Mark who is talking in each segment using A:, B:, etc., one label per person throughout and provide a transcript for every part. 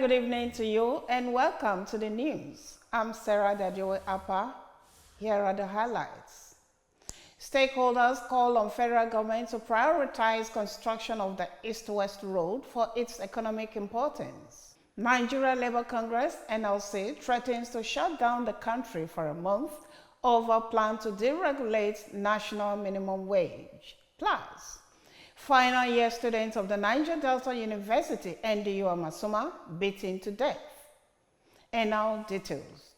A: good evening to you and welcome to the news. I'm Sarah Dajoe Appa. Here are the highlights. Stakeholders call on federal government to prioritize construction of the East-West Road for its economic importance. Nigeria Labour Congress, NLC, threatens to shut down the country for a month over plan to deregulate national minimum wage. Plus, final year students of the Niger Delta University, NDU Amasuma, beaten to death. And now details.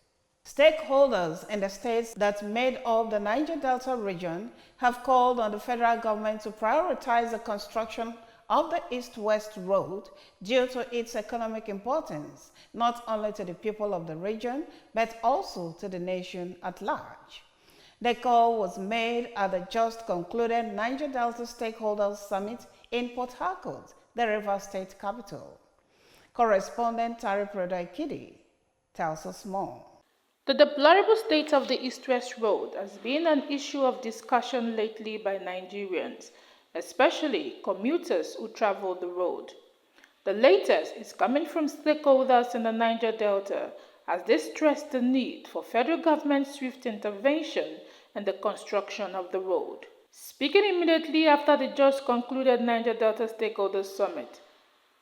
A: Stakeholders in the states that made up the Niger Delta region have called on the federal government to prioritize the construction of the East-West Road due to its economic importance, not only to the people of the region, but also to the nation at large. The call was made at the just concluded Niger Delta Stakeholders Summit in Port Harcourt, the Rivers State capital. Correspondent Tari Prodaikidi tells us more.
B: The deplorable state of the East-West Road has been an issue of discussion lately by Nigerians, especially commuters who travel the road. The latest is coming from stakeholders in the Niger Delta as they stress the need for federal government swift intervention in the construction of the road. Speaking immediately after the just concluded Niger Delta Stakeholders Summit,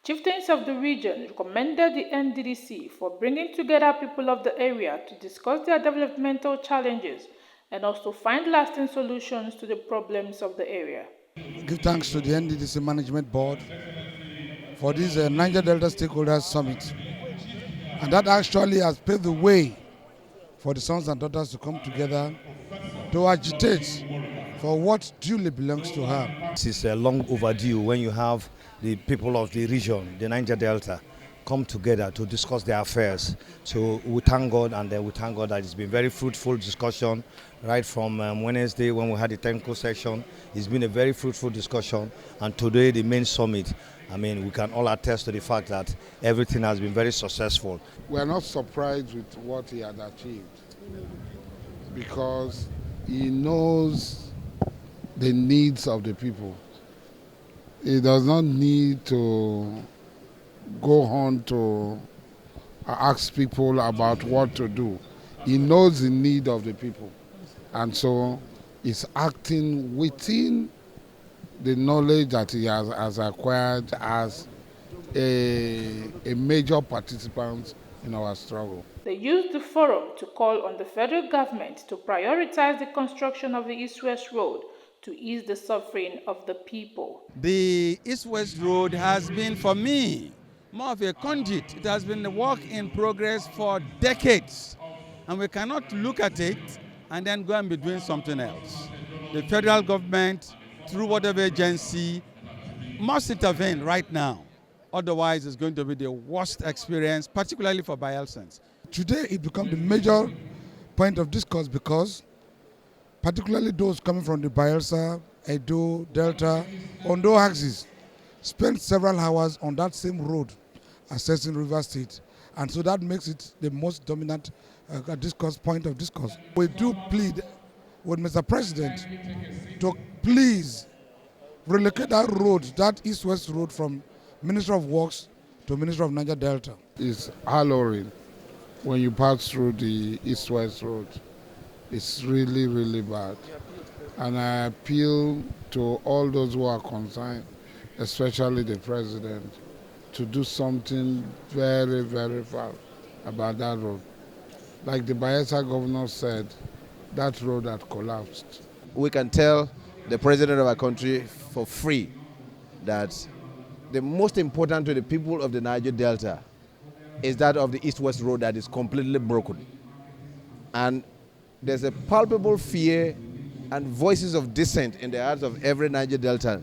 B: chieftains of the region recommended the NDDC for bringing together people of the area to discuss their developmental challenges and also find lasting solutions to the problems of the area.
C: Give thanks to the NDDC Management Board for this Niger Delta Stakeholders Summit. And that actually has paved the way for the sons and daughters to come together to agitate for what duly belongs to her.
D: This is long overdue when you have the people of the region, the Niger Delta, come together to discuss their affairs. So we thank God, and we thank God that it's been very fruitful discussion right from Wednesday when we had the technical section. It's been a very fruitful discussion, and today the main summit. I mean, we can all attest to the fact that everything has been very successful.
E: We are not surprised with what he had achieved because he knows the needs of the people. He does not need to go on to ask people about what to do. He knows the need of the people, and so he's acting within the knowledge that he has acquired as a major participant in our struggle.
B: They used the forum to call on the federal government to prioritize the construction of the East-West Road to ease the suffering of the people.
F: The East-West Road has been, for me, more of a conduit. It has been a work in progress for decades, and we cannot look at it and then go and be doing something else. The federal government, through whatever agency, must intervene right now. Otherwise, it's going to be the worst experience, particularly for Bayelsans.
C: Today, it becomes the major point of discourse because particularly those coming from the Bayelsa, Edo, Delta, Ondo axis spend several hours on that same road accessing Rivers State. And so that makes it the most dominant discourse point of discourse. We do plead with Mr. President to please relocate that road, that East-West Road, from Minister of Works to Minister of Niger Delta.
E: It's harrowing when you pass through the East-West Road. It's really, really bad. And I appeal to all those who are concerned, especially the President, to do something very, very fast about that road. Like the Bayelsa governor said, that road had collapsed.
G: We can tell the President of our country for free that the most important to the people of the Niger Delta is that of the East-West Road that is completely broken. And there's a palpable fear and voices of dissent in the hearts of every Niger Delta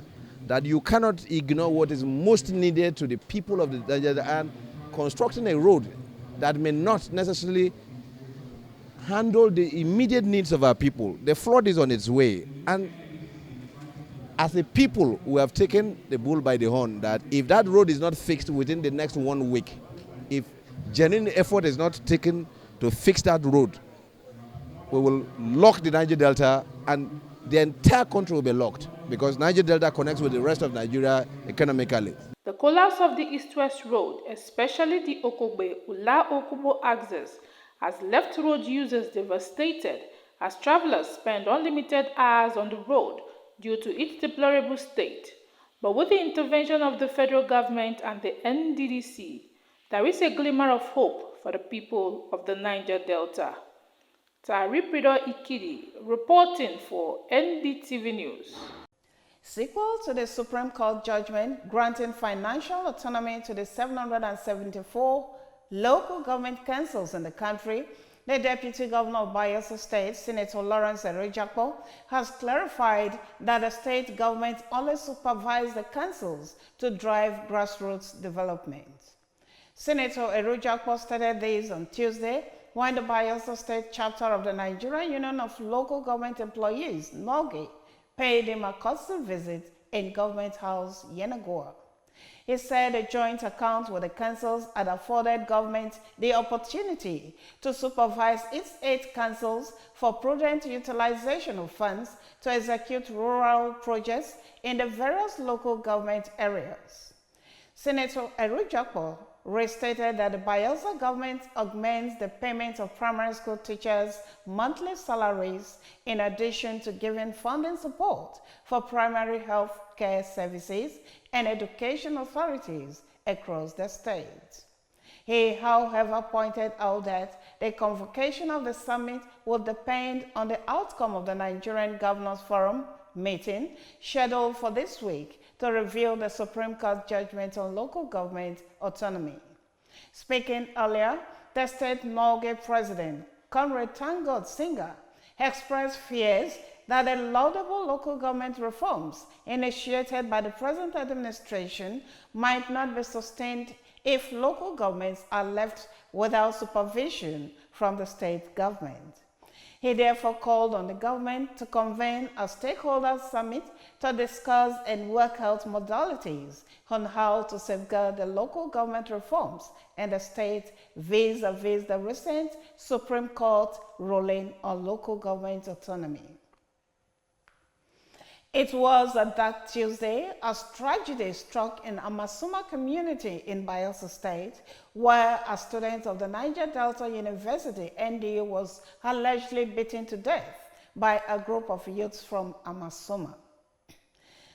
G: that you cannot ignore what is most needed to the people of the Niger Delta, and constructing a road that may not necessarily handle the immediate needs of our people. The flood is on its way, and as a people, we have taken the bull by the horn that if that road is not fixed within the next 1 week, if genuine effort is not taken to fix that road, we will lock the Niger Delta and the entire country will be locked because Niger Delta connects with the rest of Nigeria economically.
B: The collapse of the East-West Road, especially the Okogbe-Ula-Okubo axis, has left road users devastated as travelers spend unlimited hours on the road due to its deplorable state. But with the intervention of the federal government and the NDDC, there is a glimmer of hope for the people of the Niger Delta. Tariprido Ikidi, reporting for NDTV News.
A: Sequel to the Supreme Court judgment granting financial autonomy to the 774 local government councils in the country, the Deputy Governor of Bayelsa State, Senator Lawrence Erojakpo, has clarified that the state government only supervises the councils to drive grassroots development. Senator Erojakpo stated this on Tuesday when the Bayelsa State chapter of the Nigerian Union of Local Government Employees, NOGE, paid him a courtesy visit in Government House, Yenagoa. He said a joint account with the councils had afforded government the opportunity to supervise its 8 councils for prudent utilization of funds to execute rural projects in the various local government areas. Senator Erojakpo restated that the Bayelsa government augments the payment of primary school teachers' monthly salaries in addition to giving funding support for primary health care services and education authorities across the state. He, however, pointed out that the convocation of the summit will depend on the outcome of the Nigerian Governors Forum meeting scheduled for this week to review the Supreme Court judgment on local government autonomy. Speaking earlier, the state NOGE president, Comrade Tangod Singer, expressed fears that the laudable local government reforms initiated by the present administration might not be sustained if local governments are left without supervision from the state government. He therefore called on the government to convene a stakeholders summit to discuss and work out modalities on how to safeguard the local government reforms in the state vis-a-vis the recent Supreme Court ruling on local government autonomy. It was a dark Tuesday as tragedy struck in Amasuma community in Bayelsa State, where a student of the Niger Delta University, NDU, was allegedly beaten to death by a group of youths from Amasuma.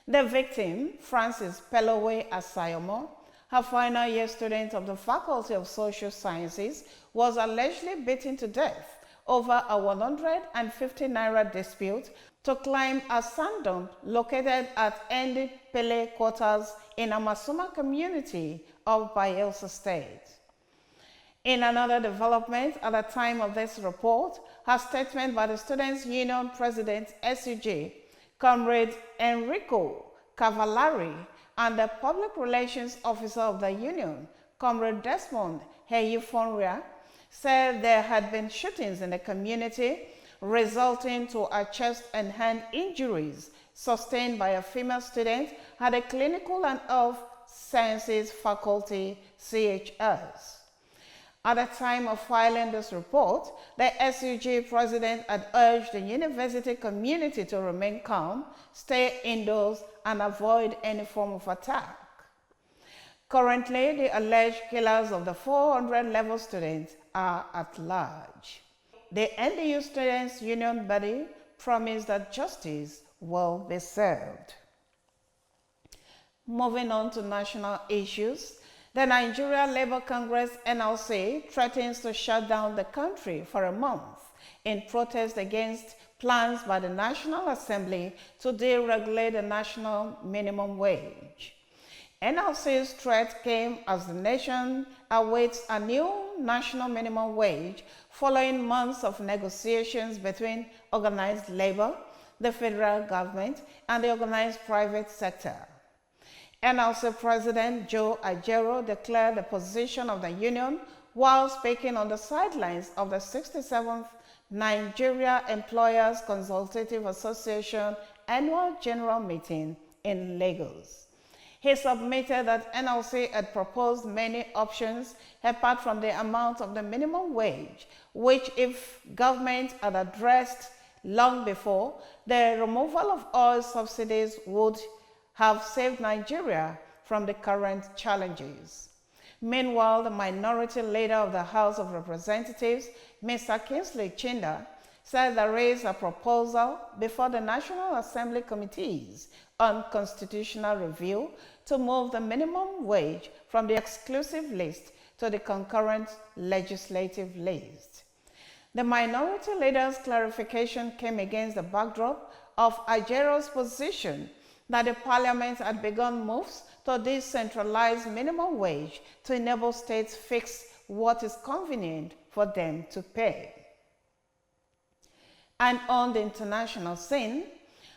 A: The victim, Francis Pelowe Asayomo, a final year student of the Faculty of Social Sciences, was allegedly beaten to death over a 150 naira dispute to climb a sand dump located at Endi Pele quarters in Amasuma community of Bayelsa State. In another development, at the time of this report, a statement by the Students' Union President, SUJ, Comrade Enrico Cavallari, and the Public Relations Officer of the Union, Comrade Desmond Heyufonria, said there had been shootings in the community resulting to a chest and hand injuries sustained by a female student at the Clinical and Health Sciences Faculty, CHS. At the time of filing this report, the SUG president had urged the university community to remain calm, stay indoors, and avoid any form of attack. Currently, the alleged killers of the 400-level students are at large. The NDU Students' Union body promised that justice will be served. Moving on to national issues, the Nigeria Labour Congress NLC threatens to shut down the country for a month in protest against plans by the National Assembly to deregulate the national minimum wage. NLC's threat came as the nation awaits a new national minimum wage following months of negotiations between organized labor, the federal government, and the organized private sector. NLC President Joe Ajero declared the position of the union while speaking on the sidelines of the 67th Nigeria Employers Consultative Association Annual General Meeting in Lagos. He submitted that NLC had proposed many options apart from the amount of the minimum wage, which, if government had addressed long before the removal of oil subsidies would have saved Nigeria from the current challenges. Meanwhile, the minority leader of the House of Representatives, Mr. Kingsley Chinda, said there is a proposal before the National Assembly Committees on Constitutional Review to move the minimum wage from the exclusive list to the concurrent legislative list. The minority leader's clarification came against the backdrop of Ajero's position that the parliament had begun moves to decentralize minimum wage to enable states fix what is convenient for them to pay. And on the international scene,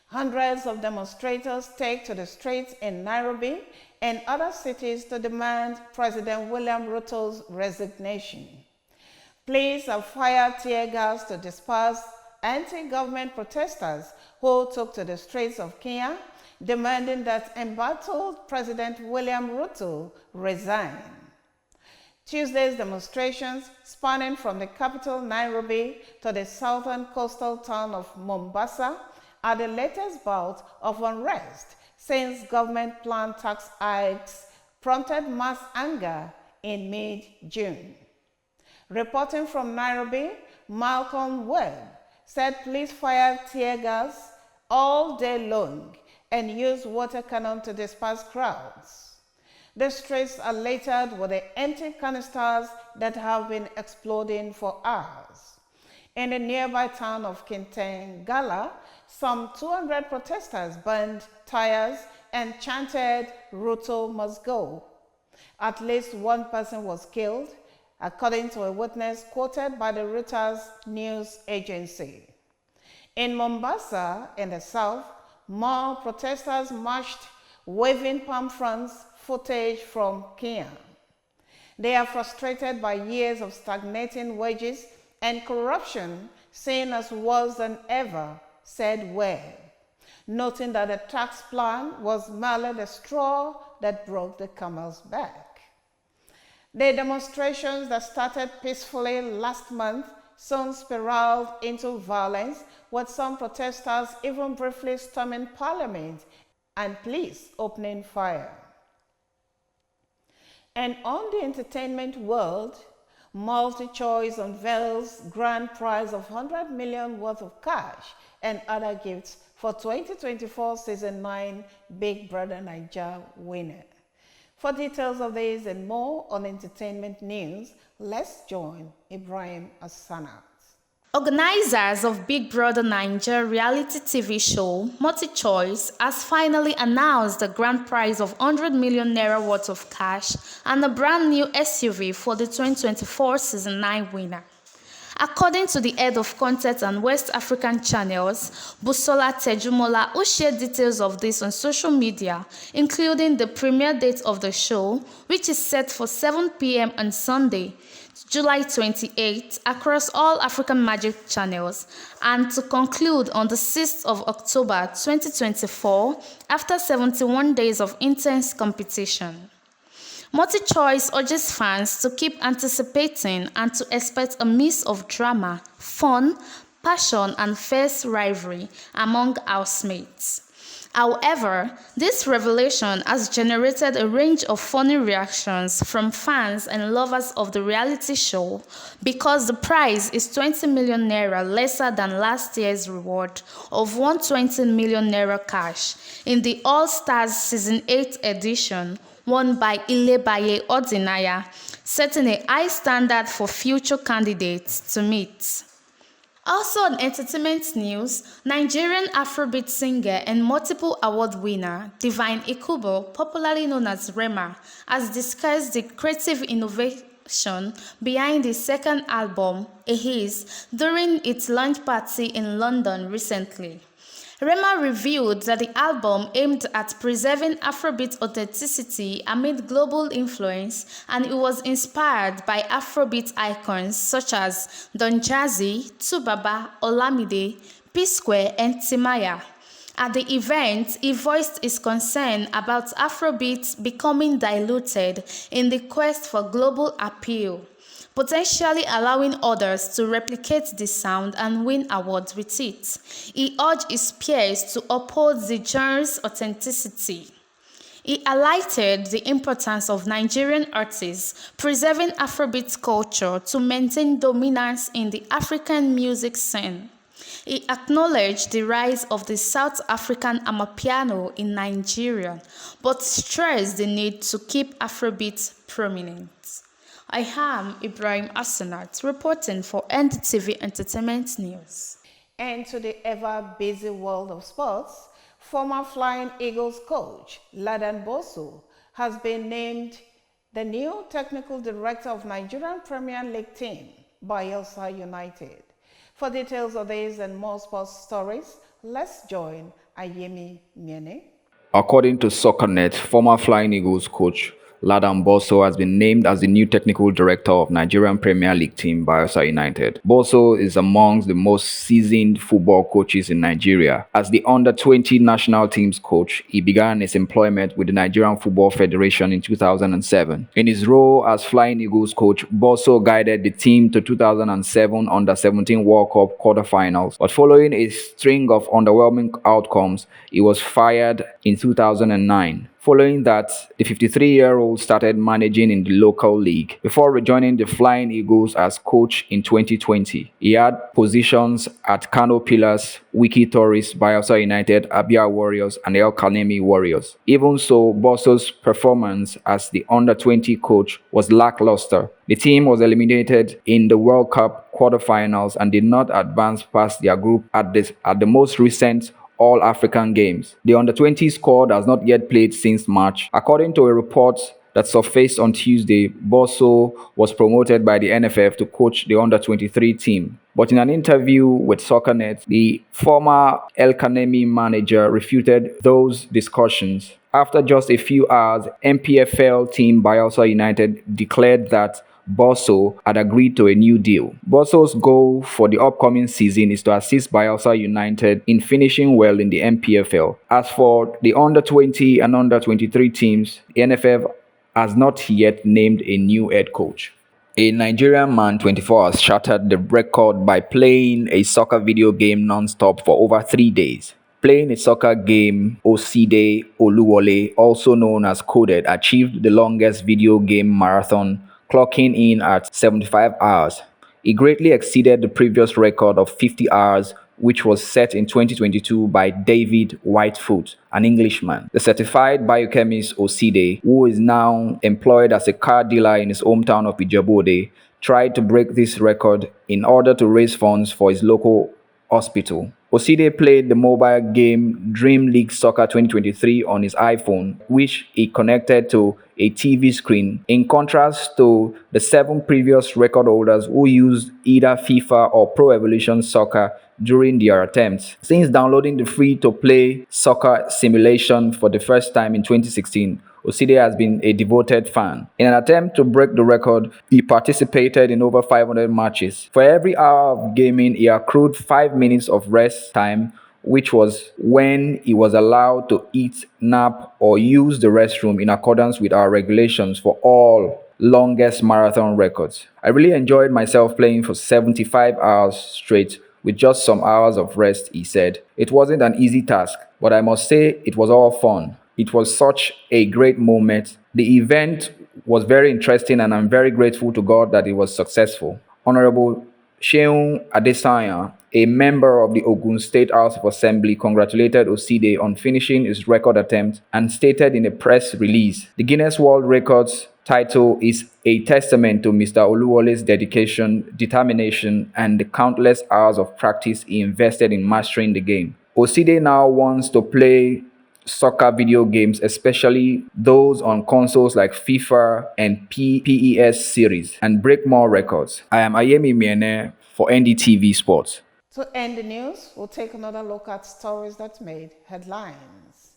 A: hundreds of demonstrators take to the streets in Nairobi and other cities to demand President William Ruto's resignation. Police have fired tear gas to disperse anti-government protesters who took to the streets of Kenya, demanding that embattled President William Ruto resign. Tuesday's demonstrations, spanning from the capital Nairobi to the southern coastal town of Mombasa, are the latest bout of unrest since government planned tax hikes prompted mass anger in mid-June. Reporting from Nairobi, Malcolm Webb said police fired tear gas all day long and used water cannon to disperse crowds. The streets are littered with the empty canisters that have been exploding for hours. In the nearby town of Kitengela, some 200 protesters burned tires and chanted, "Ruto must go." At least one person was killed, according to a witness quoted by the Reuters news agency. In Mombasa, in the south, more protesters marched waving palm fronds, footage from Kenya. They are frustrated by years of stagnating wages and corruption, seen as worse than ever, said Webb, noting that the tax plan was merely the straw that broke the camel's back. The demonstrations that started peacefully last month soon spiraled into violence, with some protesters even briefly storming Parliament and police opening fire. And on the entertainment world, MultiChoice unveils grand prize of 100 million worth of cash and other gifts for 2024 Season 9 Big Brother Naija winner. For details of this and more on entertainment news, let's join Ibrahim Assanat.
H: Organizers of Big Brother Naija reality TV show MultiChoice has finally announced the grand prize of 100 million naira worth of cash and a brand new SUV for the 2024 Season 9 winner. According to the head of content and West African channels, Busola Tejumola, who shared details of this on social media, including the premiere date of the show, which is set for 7 p.m. on Sunday, July 28, across all African Magic channels, and to conclude on the 6th of October 2024 after 71 days of intense competition. MultiChoice urges fans to keep anticipating and to expect a mix of drama, fun, passion, and fierce rivalry among housemates. However, this revelation has generated a range of funny reactions from fans and lovers of the reality show because the prize is 20 million naira lesser than last year's reward of 120 million naira cash in the All Stars Season 8 edition won by Ilebaye Odinaya, setting a high standard for future candidates to meet. Also on entertainment news, Nigerian Afrobeat singer and multiple award winner Divine Ikubo, popularly known as Rema, has discussed the creative innovation behind his second album, A His, during its launch party in London recently. Rema revealed that the album aimed at preserving Afrobeat authenticity amid global influence, and it was inspired by Afrobeat icons such as Don Jazzy, Tubaba, Olamide, P-Square, and Timaya. At the event, he voiced his concern about Afrobeat becoming diluted in the quest for global appeal. potentially allowing others to replicate the sound and win awards with it. He urged his peers to uphold the genre's authenticity. He highlighted the importance of Nigerian artists preserving Afrobeat culture to maintain dominance in the African music scene. He acknowledged the rise of the South African Amapiano in Nigeria, but stressed the need to keep Afrobeat prominent. I am Ibrahim Asenat, reporting for NDTV Entertainment News.
A: And to the ever-busy world of sports, former Flying Eagles coach Ladan Bosso has been named the new technical director of Nigerian Premier League team, Bayelsa United. For details of this and more sports stories, let's join Ayemi Miene.
I: According to SoccerNet, former Flying Eagles coach Ladan Bosso has been named as the new technical director of Nigerian Premier League team Bayelsa United. Bosso is amongst the most seasoned football coaches in Nigeria. As the under-20 national team's coach, he began his employment with the Nigerian Football Federation in 2007. In his role as Flying Eagles coach, Bosso guided the team to 2007 Under-17 World Cup quarterfinals, but following a string of underwhelming outcomes, he was fired in 2009. Following that, the 53-year-old started managing in the local league before rejoining the Flying Eagles as coach in 2020. He had positions at Kano Pillars, Wiki Tourist, Bayelsa United, Abia Warriors, and El Kanemi Warriors. Even so, Bosso's performance as the under-20 coach was lackluster. The team was eliminated in the World Cup quarterfinals and did not advance past their group at the most recent All-African Games. The under-20 squad has not yet played since March. According to a report that surfaced on Tuesday, Bosso was promoted by the NFF to coach the under-23 team. But in an interview with SoccerNet, the former El Kanemi manager refuted those discussions. After just a few hours, MPFL team Bayelsa United declared that Bosso had agreed to a new deal. Bosso's goal for the upcoming season is to assist Bayelsa United in finishing well in the MPFL. As for the under-20 and under-23 teams, the NFF has not yet named a new head coach. A Nigerian man, 24, has shattered the record by playing a soccer video game non-stop for over 3 days. Playing a soccer game, Oside Oluwole, also known as Coded, achieved the longest video game marathon, clocking in at 75 hours. He greatly exceeded the previous record of 50 hours, which was set in 2022 by David Whitefoot, an Englishman. The certified biochemist Oside, who is now employed as a car dealer in his hometown of Ijebu-Ode, tried to break this record in order to raise funds for his local hospital. Oside played the mobile game Dream League Soccer 2023 on his iPhone, which he connected to a TV screen, in contrast to the 7 previous record holders who used either FIFA or Pro Evolution Soccer during their attempts. Since downloading the free-to-play soccer simulation for the first time in 2016, Oside has been a devoted fan. In an attempt to break the record, he participated in over 500 matches. For every hour of gaming, he accrued 5 minutes of rest time, which was when he was allowed to eat, nap, or use the restroom in accordance with our regulations for all longest marathon records. I really enjoyed myself playing for 75 hours straight with just some hours of rest, he said. It wasn't an easy task, but I must say it was all fun. It was such a great moment. The event was very interesting and I'm very grateful to God that it was successful. Honorable Sheun Adesanya, a member of the Ogun State House of Assembly, congratulated Oside on finishing his record attempt and stated in a press release, "The Guinness World Records title is a testament to Mr. Oluwole's dedication, determination, and the countless hours of practice he invested in mastering the game. Oside now wants to play soccer video games, especially those on consoles like FIFA and PES series, and break more records." I am Ayemi Miene for NDTV Sports.
A: To end the news, we'll take another look at stories that made headlines.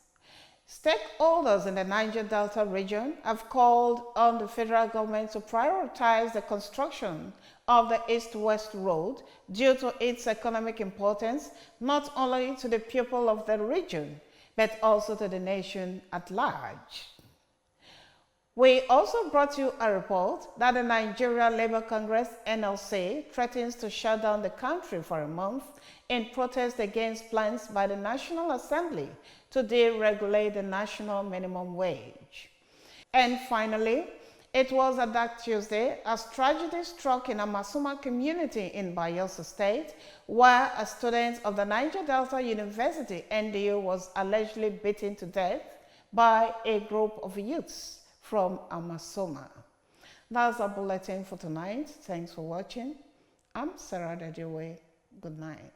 A: Stakeholders in the Niger Delta region have called on the federal government to prioritize the construction of the East-West Road due to its economic importance, not only to the people of the region, but also to the nation at large. We also brought you a report that the Nigeria Labour Congress (NLC) threatens to shut down the country for a month in protest against plans by the National Assembly to deregulate the national minimum wage. And finally, it was a dark Tuesday as tragedy struck in a Masuma community in Bayelsa State, where a student of the Niger Delta University NDU was allegedly beaten to death by a group of youths from Amasoma. That's our bulletin for tonight. Thanks for watching. I'm Sarah Dadiowe. Good night.